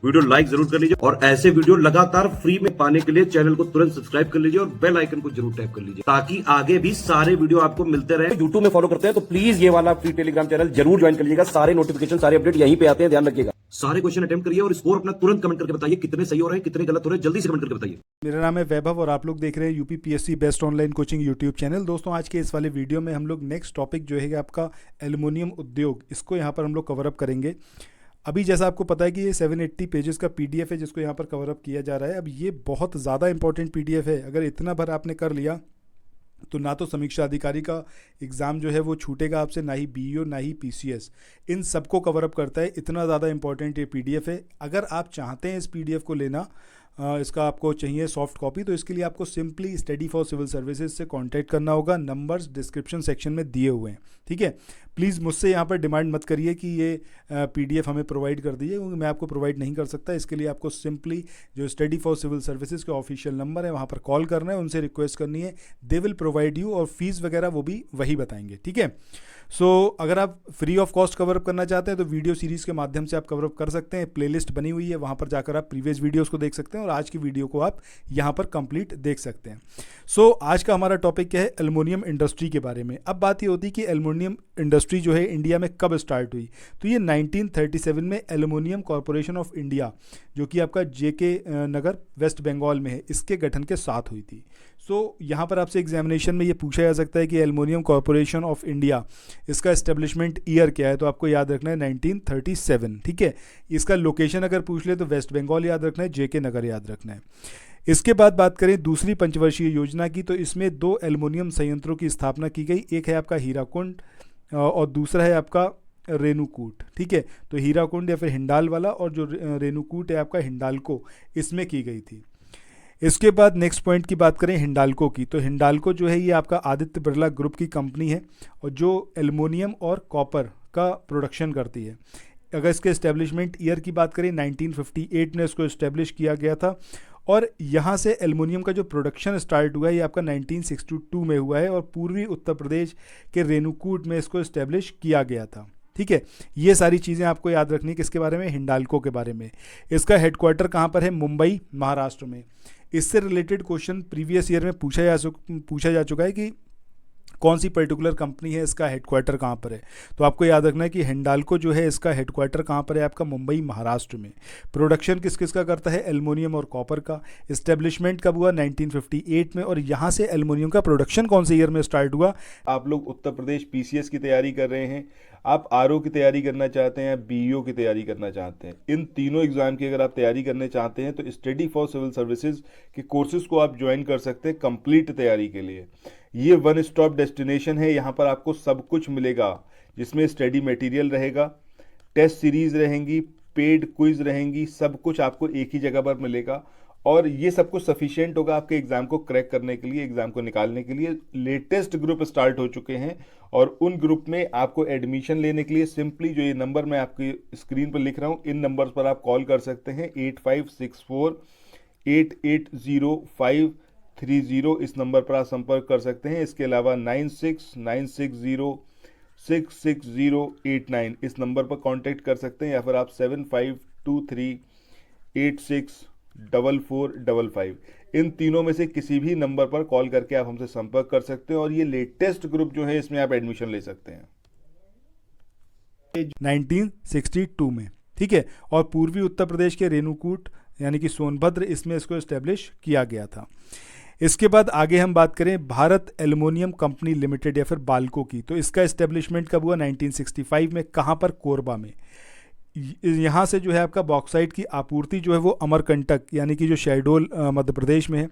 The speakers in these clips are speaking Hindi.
वीडियो लाइक जरूर कर लीजिए और ऐसे वीडियो लगातार फ्री में पाने के लिए चैनल को तुरंत सब्सक्राइब कर लीजिए और बेल आइकन को जरूर टैप कर लीजिए ताकि आगे भी सारे वीडियो आपको मिलते रहे। यूट्यूब में फॉलो करते हैं तो प्लीज ये वाला फ्री टेलीग्राम चैनल जरूर ज्वाइन कर लीजिएगा। सारे नोटिफिकेशन सारे अपडेट यहीं पे आते हैं, ध्यान रखिएगा। सारे क्वेश्चन अटेम्प्ट करिए और स्कोर अपना तुरंत कमेंट करके बताइए कितने सही हो रहे हैं कितने गलत हो रहे हैं, जल्दी से कमेंट करके बताइए। मेरा नाम है वैभव और आप लोग देख रहे हैं UPPSC best online coaching YouTube channel. दोस्तों आज के इस वाले वीडियो में हम लोग नेक्स्ट टॉपिक जो है आपका एल्युमिनियम उद्योग, इसको यहाँ पर हम लोग कवर अप करेंगे। अभी जैसा आपको पता है कि ये 780 पेजेस का पीडीएफ है जिसको यहाँ पर कवर अप किया जा रहा है। अब ये बहुत ज़्यादा इंपॉर्टेंट पीडीएफ है। अगर इतना भर आपने कर लिया तो ना तो समीक्षा अधिकारी का एग्ज़ाम जो है वो छूटेगा आपसे, ना ही बीईओ ना ही पीसीएस, इन सबको कवर अप करता है। इतना ज़्यादा इंपॉर्टेंट ये पीडीएफ है। अगर आप चाहते हैं इस पीडीएफ को लेना, इसका आपको चाहिए सॉफ्ट कॉपी, तो इसके लिए आपको simply study for civil services से कांटेक्ट करना होगा। नंबर्स डिस्क्रिप्शन सेक्शन में दिए हुए हैं, ठीक है। प्लीज़ मुझसे यहाँ पर डिमांड मत करिए कि ये पीडीएफ हमें प्रोवाइड कर दीजिए, क्योंकि मैं आपको प्रोवाइड नहीं कर सकता। इसके लिए आपको सिंपली जो स्टडी फॉर सिविल सर्विसेज के ऑफिशियल नंबर है वहाँ पर कॉल करना है, उनसे रिक्वेस्ट करनी है, दे विल प्रोवाइड यू, और फीस वगैरह वो भी वही बताएंगे, ठीक है। सो अगर आप free of cost cover up करना चाहते हैं तो वीडियो सीरीज़ के माध्यम से आप कवर अप कर सकते हैं। प्लेलिस्ट बनी हुई है, वहाँ पर जाकर आप प्रीवियस वीडियोस को देख सकते हैं और आज की वीडियो को आप यहाँ पर कंप्लीट देख सकते हैं। सो आज का हमारा टॉपिक क्या है, एल्युमिनियम इंडस्ट्री के बारे में। अब बात ये होती है कि एल्युमिनियम इंडस्ट्री जो है इंडिया में कब स्टार्ट हुई, तो ये 1937 में एल्युमिनियम कॉरपोरेशन ऑफ इंडिया, जो कि आपका जेके नगर वेस्ट बंगाल में है, इसके गठन के साथ हुई थी। सो यहाँ पर आपसे एग्जामिनेशन में ये पूछा जा सकता है कि एल्युमिनियम कॉरपोरेशन ऑफ इंडिया, इसका एस्टेब्लिशमेंट ईयर क्या है, तो आपको याद रखना है 1937, ठीक है। इसका लोकेशन अगर पूछ ले तो वेस्ट बंगाल याद रखना है, जेके नगर याद रखना है। इसके बाद बात करें दूसरी पंचवर्षीय योजना की, तो इसमें 2 एल्युमिनियम संयंत्रों की स्थापना की गई। एक है आपका हीराकुंड और दूसरा है आपका रेणुकूट, ठीक है। तो हीराकुंड या फिर हिंडाल वाला, और जो रेणुकूट है आपका हिंडाल्को, इसमें की गई थी। इसके बाद नेक्स्ट पॉइंट की बात करें हिंडाल्को की, तो हिंडाल्को जो है ये आपका आदित्य बिरला ग्रुप की कंपनी है और जो एल्युमिनियम और कॉपर का प्रोडक्शन करती है। अगर इसके इस्टेब्लिशमेंट ईयर की बात करें 1958 में इसको इस्टेब्लिश किया गया था, और यहाँ से एल्युमिनियम का जो प्रोडक्शन स्टार्ट हुआ है ये आपका 1962 में हुआ है, और पूर्वी उत्तर प्रदेश के रेणुकूट में इसको इस्टेब्लिश किया गया था, ठीक है। ये सारी चीज़ें आपको याद रखनी है किसके बारे में, हिंडाल्को के बारे में। इसका हेडक्वार्टर कहाँ पर है, मुंबई महाराष्ट्र में। इससे रिलेटेड क्वेश्चन प्रीवियस ईयर में पूछा जा चुका है कि कौन सी पर्टिकुलर कंपनी है, इसका हेडक्वार्टर कहाँ पर है, तो आपको याद रखना है कि हिंडाल्को जो है इसका हेडक्वार्टर कहाँ पर है, आपका मुंबई महाराष्ट्र में। प्रोडक्शन किस किस का करता है, एल्युमिनियम और कॉपर का। इस्टेब्लिशमेंट कब हुआ, 1958 में, और यहाँ से एल्युमिनियम का प्रोडक्शन कौन से ईयर में स्टार्ट हुआ। आप लोग उत्तर प्रदेश पीसीएस की तैयारी कर रहे हैं, आप आरओ की तैयारी करना चाहते हैं, बीईओ की तैयारी करना चाहते हैं, इन तीनों एग्जाम की अगर आप तैयारी करने चाहते हैं तो स्टडी फॉर सिविल सर्विसेज के कोर्सेज को आप ज्वाइन कर सकते हैं कंप्लीट तैयारी के लिए। ये वन स्टॉप डेस्टिनेशन है, यहाँ पर आपको सब कुछ मिलेगा, जिसमें स्टडी मटेरियल रहेगा, टेस्ट सीरीज रहेंगी, पेड क्विज रहेंगी, सब कुछ आपको एक ही जगह पर मिलेगा। और ये सब कुछ सफिशिएंट होगा आपके एग्जाम को क्रैक करने के लिए, एग्जाम को निकालने के लिए। लेटेस्ट ग्रुप स्टार्ट हो चुके हैं और उन ग्रुप में आपको एडमिशन लेने के लिए सिंपली जो ये नंबर मैं आपकी स्क्रीन पर लिख रहा हूँ, इन नंबर्स पर आप कॉल कर सकते हैं। 8564880530, इस नंबर पर आप संपर्क कर सकते हैं। इसके अलावा 9696066089, इस नंबर पर कांटेक्ट कर सकते हैं, या फिर आप 7523864455, इन तीनों में से किसी भी नंबर पर कॉल करके आप हमसे संपर्क कर सकते हैं और ये लेटेस्ट ग्रुप जो है इसमें आप एडमिशन ले सकते हैं 1962 में, ठीक है। और पूर्वी उत्तर प्रदेश के रेणुकूट यानी कि सोनभद्र, इसमें इसको इस्टेब्लिश किया गया था। इसके बाद आगे हम बात करें भारत एल्युमिनियम कंपनी लिमिटेड या फिर बाल्को की, तो इसका इस्टेब्लिशमेंट कब हुआ, 1965 में। कहाँ पर, कोरबा में। यहाँ से जो है आपका बॉक्साइट की आपूर्ति जो है वो अमरकंटक यानी कि जो शहडोल मध्य प्रदेश में है,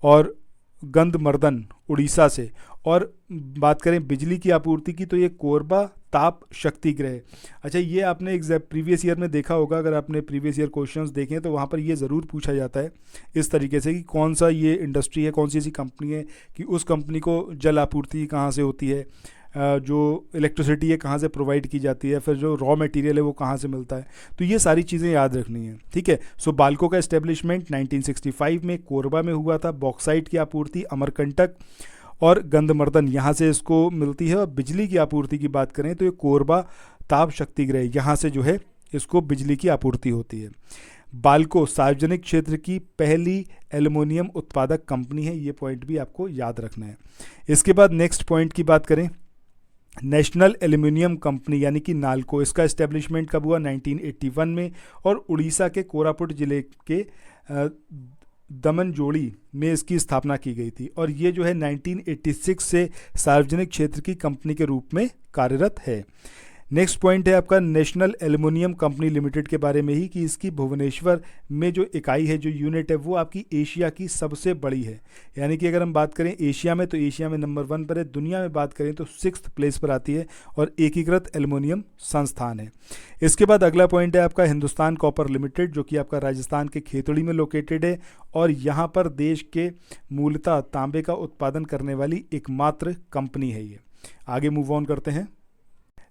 और गंधमर्दन उड़ीसा से। और बात करें बिजली की आपूर्ति की, तो ये कोरबा ताप शक्ति गृह। अच्छा, ये आपने प्रीवियस ईयर में देखा होगा, अगर आपने प्रीवियस ईयर क्वेश्चंस देखे तो वहाँ पर ये ज़रूर पूछा जाता है इस तरीके से कि कौन सा ये इंडस्ट्री है, कौन सी ऐसी कंपनी है कि उस कंपनी को जल आपूर्ति कहाँ से होती है, जो इलेक्ट्रिसिटी है कहाँ से प्रोवाइड की जाती है, फिर जो रॉ मटेरियल है वो कहाँ से मिलता है। तो ये सारी चीज़ें याद रखनी है, ठीक है। सो बाल्को का इस्टेब्लिशमेंट 1965 में कोरबा में हुआ था। बॉक्साइट की आपूर्ति अमरकंटक और गंधमर्दन यहाँ से इसको मिलती है। और बिजली की आपूर्ति की बात करें तो ये कोरबा ताप शक्ति गृह यहाँ से जो है इसको बिजली की आपूर्ति होती है। बाल्को सार्वजनिक क्षेत्र की पहली एल्युमिनियम उत्पादक कंपनी है, ये पॉइंट भी आपको याद रखना है। इसके बाद नेक्स्ट पॉइंट की बात करें, नेशनल एल्युमिनियम कंपनी यानी कि नाल्को, इसका इस्टेब्लिशमेंट कब हुआ? 1981 में, और उड़ीसा के कोरापुट जिले के दमनजोड़ी में इसकी स्थापना की गई थी, और ये जो है 1986 से सार्वजनिक क्षेत्र की कंपनी के रूप में कार्यरत है। नेक्स्ट पॉइंट है आपका नेशनल एल्युमिनियम कंपनी लिमिटेड के बारे में ही, कि इसकी भुवनेश्वर में जो इकाई है, जो यूनिट है, वो आपकी एशिया की सबसे बड़ी है। यानी कि अगर हम बात करें एशिया में, तो एशिया में नंबर 1 पर है, दुनिया में बात करें तो 6th प्लेस पर आती है, और एकीकृत एल्युमिनियम संस्थान है। इसके बाद अगला पॉइंट है आपका हिंदुस्तान कॉपर लिमिटेड, जो कि आपका राजस्थान के खेतड़ी में लोकेटेड है, और यहाँ पर देश के मूलतः तांबे का उत्पादन करने वाली एकमात्र कंपनी है ये। आगे मूव ऑन करते हैं।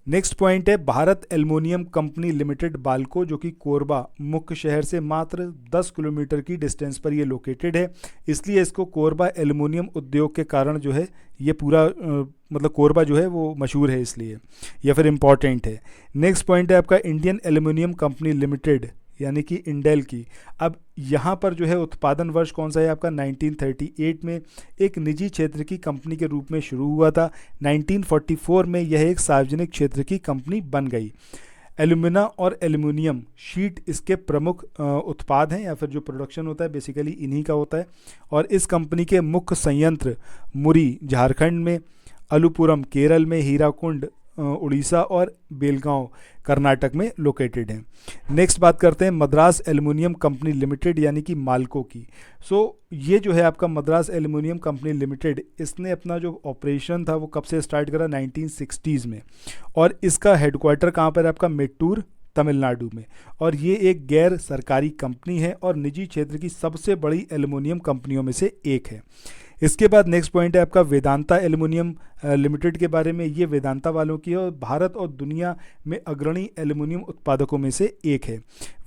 नेक्स्ट पॉइंट है Bharat aluminium company limited Balco, जो कि कोरबा मुख्य शहर से मात्र 10 किलोमीटर की डिस्टेंस पर ये लोकेटेड है, इसलिए इसको कोरबा एल्युमिनियम उद्योग के कारण जो है ये पूरा मतलब कोरबा जो है वो मशहूर है इसलिए, या फिर इम्पॉर्टेंट है। नेक्स्ट पॉइंट है आपका इंडियन एल्युमिनियम कंपनी लिमिटेड यानी कि इंडेल की। अब यहाँ पर जो है उत्पादन वर्ष कौन सा है आपका? 1938 में एक निजी क्षेत्र की कंपनी के रूप में शुरू हुआ था। 1944 में यह एक सार्वजनिक क्षेत्र की कंपनी बन गई। एल्यूमिना और एल्युमिनियम शीट इसके प्रमुख उत्पाद हैं, या फिर जो प्रोडक्शन होता है बेसिकली इन्हीं का होता है। और इस कंपनी के मुख्य संयंत्र मुरी झारखंड में, अलुपुरम केरल में, हीराकुंड उड़ीसा और बेलगांव कर्नाटक में लोकेटेड हैं। नेक्स्ट बात करते हैं मद्रास एल्युमिनियम कंपनी लिमिटेड यानी कि माल्को की। ये जो है आपका मद्रास एल्युमिनियम कंपनी लिमिटेड, इसने अपना जो ऑपरेशन था वो कब से स्टार्ट करा? 1960s में, और इसका हेडक्वार्टर कहाँ पर है आपका? मेट्टूर तमिलनाडु में। और ये एक गैर सरकारी कंपनी है और निजी क्षेत्र की सबसे बड़ी एल्युमिनियम कंपनियों में से एक है। इसके बाद नेक्स्ट पॉइंट है आपका वेदांता एल्युमिनियम लिमिटेड के बारे में। ये वेदांता वालों की है और भारत और दुनिया में अग्रणी एल्युमिनियम उत्पादकों में से एक है।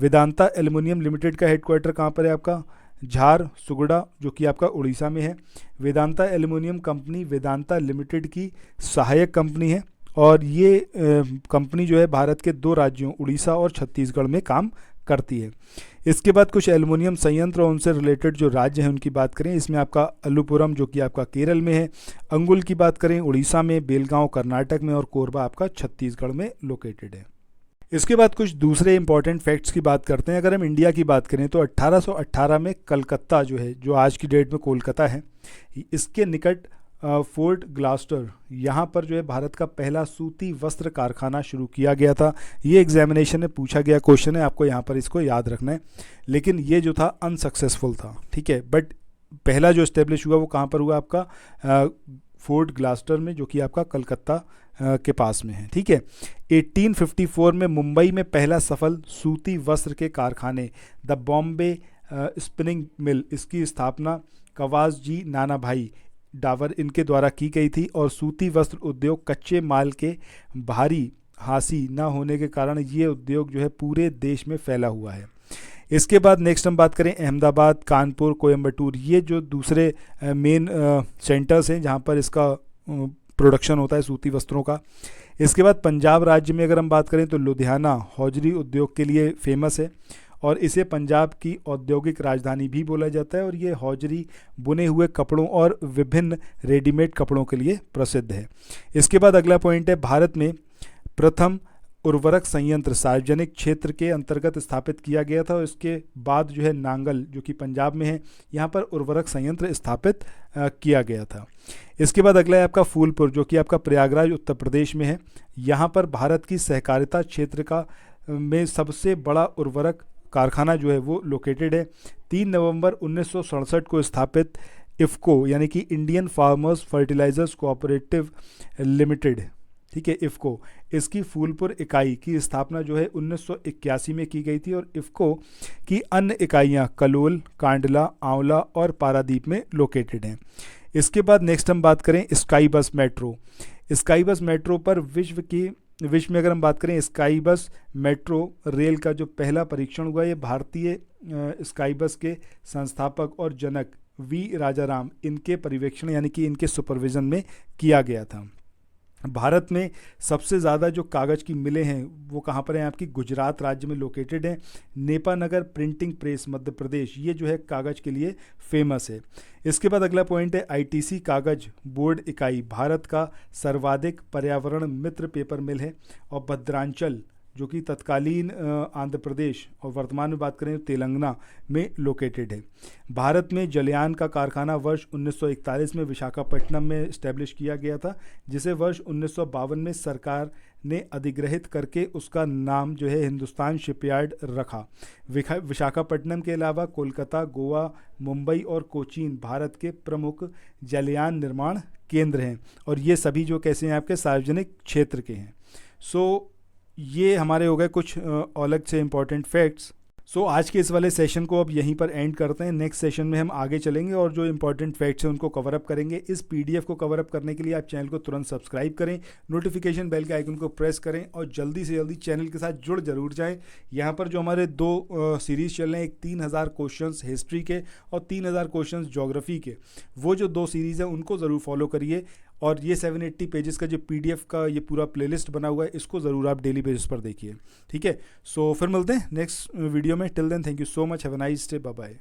वेदांता एल्युमिनियम लिमिटेड का हेडक्वार्टर कहाँ पर है आपका? झारसुगुड़ा, जो कि आपका उड़ीसा में है। Vedanta aluminium company Vedanta limited की सहायक कंपनी है, और ये कंपनी जो है भारत के 2 राज्यों उड़ीसा और छत्तीसगढ़ में काम करती है। इसके बाद कुछ एल्युमिनियम संयंत्र और उनसे रिलेटेड जो राज्य हैं उनकी बात करें, इसमें आपका अलुपुरम जो कि आपका केरल में है, अंगुल की बात करें उड़ीसा में, बेलगांव कर्नाटक में, और कोरबा आपका छत्तीसगढ़ में लोकेटेड है। इसके बाद कुछ दूसरे इंपॉर्टेंट फैक्ट्स की बात करते हैं। अगर हम इंडिया की बात करें तो 1818 में कलकत्ता जो है, जो आज की डेट में कोलकाता है, इसके निकट फोर्ट ग्लास्टर, यहाँ पर जो है भारत का पहला सूती वस्त्र कारखाना शुरू किया गया था। ये एग्जामिनेशन में पूछा गया क्वेश्चन है, आपको यहाँ पर इसको याद रखना है। लेकिन ये जो था अनसक्सेसफुल था, ठीक है। बट पहला जो इस्टेब्लिश हुआ वो कहाँ पर हुआ आपका? फोर्ट ग्लास्टर में, जो कि आपका कलकत्ता के पास में है, ठीक है। 1854 में मुंबई में पहला सफल सूती वस्त्र के कारखाने द बॉम्बे स्पिनिंग मिल, इसकी स्थापना कवास जी नानाभाई डावर इनके द्वारा की गई थी। और सूती वस्त्र उद्योग कच्चे माल के भारी हासी न होने के कारण ये उद्योग जो है पूरे देश में फैला हुआ है। इसके बाद नेक्स्ट हम बात करें अहमदाबाद, कानपुर, कोयम्बटूर, ये जो दूसरे मेन सेंटर्स हैं जहाँ पर इसका प्रोडक्शन होता है सूती वस्त्रों का। इसके बाद पंजाब राज्य में अगर हम बात करें तो लुधियाना हौजरी उद्योग के लिए फेमस है, और इसे पंजाब की औद्योगिक राजधानी भी बोला जाता है। और ये हौजरी बुने हुए कपड़ों और विभिन्न रेडीमेड कपड़ों के लिए प्रसिद्ध है। इसके बाद अगला पॉइंट है भारत में प्रथम उर्वरक संयंत्र सार्वजनिक क्षेत्र के अंतर्गत स्थापित किया गया था। और इसके बाद जो है नांगल, जो कि पंजाब में है, यहाँ पर उर्वरक संयंत्र स्थापित किया गया था। इसके बाद अगला है आपका फूलपुर, जो कि आपका प्रयागराज उत्तर प्रदेश में है। यहाँ पर भारत की सहकारिता क्षेत्र का में सबसे बड़ा उर्वरक कारखाना जो है वो लोकेटेड है। 3 नवंबर 1967 को स्थापित इफ़को यानी कि Indian farmers fertilisers cooperative limited, ठीक है, इफ़को, इसकी फूलपुर इकाई की स्थापना जो है 1981 में की गई थी। और इफ़को की अन्य इकाइयाँ कलोल, कांडला, आंवला और पारादीप में लोकेटेड हैं। इसके बाद नेक्स्ट हम बात करें स्काई बस मेट्रो। स्काई बस मेट्रो पर विश्व में अगर हम बात करें स्काई बस मेट्रो रेल का जो पहला परीक्षण हुआ, ये भारतीय स्काई बस के संस्थापक और जनक वी राजाराम इनके पर्यवेक्षण यानी कि इनके सुपरविजन में किया गया था। भारत में सबसे ज़्यादा जो कागज़ की मिलें हैं वो कहाँ पर हैं? आपकी गुजरात राज्य में लोकेटेड है। नेपानगर प्रिंटिंग प्रेस मध्य प्रदेश, ये जो है कागज़ के लिए फेमस है। इसके बाद अगला पॉइंट है आईटीसी कागज़ बोर्ड इकाई भारत का सर्वाधिक पर्यावरण मित्र पेपर मिल है। और भद्रांचल जो कि तत्कालीन आंध्र प्रदेश और वर्तमान में बात करें तो तेलंगाना में लोकेटेड है। भारत में जलयान का कारखाना वर्ष 1941 में विशाखापट्टनम में इस्टेब्लिश किया गया था, जिसे वर्ष 1952 में सरकार ने अधिग्रहित करके उसका नाम जो है हिंदुस्तान शिपयार्ड रखा। विशाखापट्टनम के अलावा कोलकाता, गोवा, मुंबई और कोचीन भारत के प्रमुख जलयान निर्माण केंद्र हैं, और ये सभी जो कैसे हैं? आपके सार्वजनिक क्षेत्र के हैं। ये हमारे हो गए कुछ अलग से इम्पॉर्टेंट फैक्ट्स। आज के इस वाले सेशन को अब यहीं पर एंड करते हैं। नेक्स्ट सेशन में हम आगे चलेंगे और जो इंपॉर्टेंट फैक्ट्स हैं उनको कवर अप करेंगे। इस पीडीएफ को कवर अप करने के लिए आप चैनल को तुरंत सब्सक्राइब करें, नोटिफिकेशन बेल के आइकन को प्रेस करें और जल्दी से जल्दी चैनल के साथ जुड़ जरूर जाएं। यहाँ पर जो हमारे 2 सीरीज़ चल रहे हैं, एक 3000 क्वेश्चंस हिस्ट्री के और 3000 क्वेश्चंस ज्योग्राफी के, वो जो 2 सीरीज़ हैं उनको ज़रूर फॉलो करिए। और ये 780 पेजेस का जो पीडीएफ का ये पूरा प्लेलिस्ट बना हुआ है, इसको ज़रूर आप डेली बेसिस पर देखिए। ठीक है, फिर मिलते हैं नेक्स्ट वीडियो में। Till then thank you so much, have a nice day, bye bye.